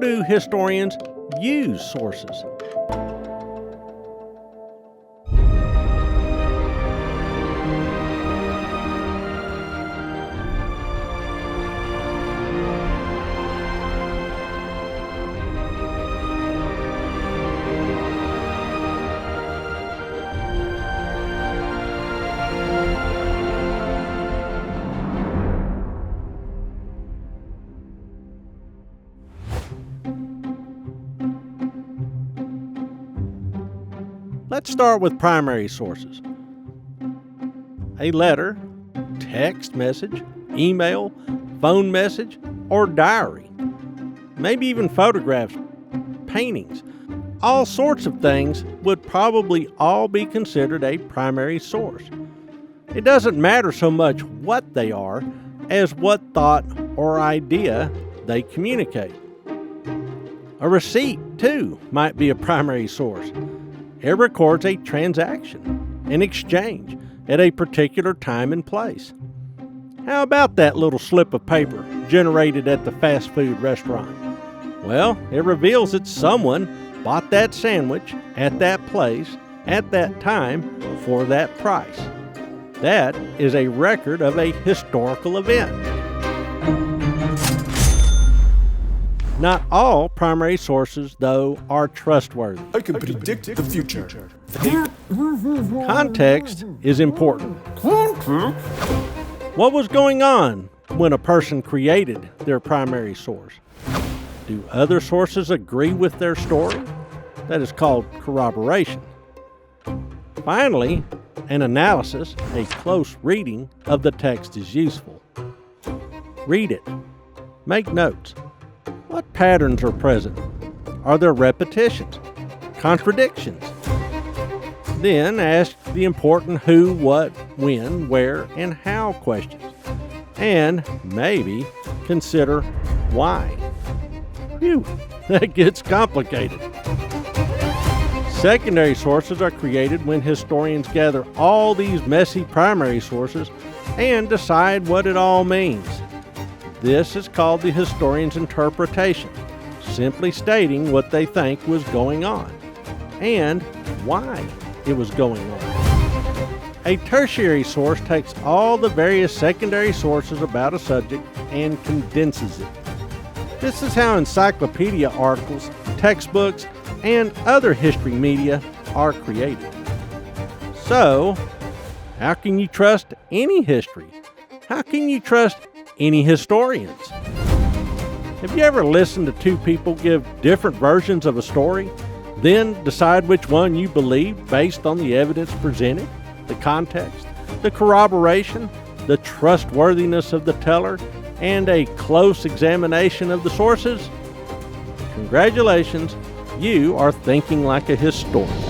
do historians use sources? Let's start with primary sources. A letter, text message, email, phone message, or diary. Maybe even photographs, paintings. All sorts of things would probably all be considered a primary source. It doesn't matter so much what they are as what thought or idea they communicate. A receipt, too, might be a primary source. It records a transaction, an exchange, at a particular time and place. How about that little slip of paper generated at the fast food restaurant? Well, it reveals that someone bought that sandwich at that place, at that time, for that price. That is a record of a historical event. Not all primary sources, though, are trustworthy. I can predict the future. Context is important. What was going on when a person created their primary source? Do other sources agree with their story? That is called corroboration. Finally, an analysis, a close reading of the text is useful. Read it. Make notes. What patterns are present? Are there repetitions? Contradictions? Then ask the important who, what, when, where, and how questions. And maybe consider why. Phew, that gets complicated. Secondary sources are created when historians gather all these messy primary sources and decide what it all means. This is called the historian's interpretation, simply stating what they think was going on and why it was going on. A tertiary source takes all the various secondary sources about a subject and condenses it. This is how encyclopedia articles, textbooks, and other history media are created. So, how can you trust any history? How can you trust any historians? Have you ever listened to two people give different versions of a story, then decide which one you believe based on the evidence presented, the context, the corroboration, the trustworthiness of the teller, and a close examination of the sources? Congratulations, you are thinking like a historian.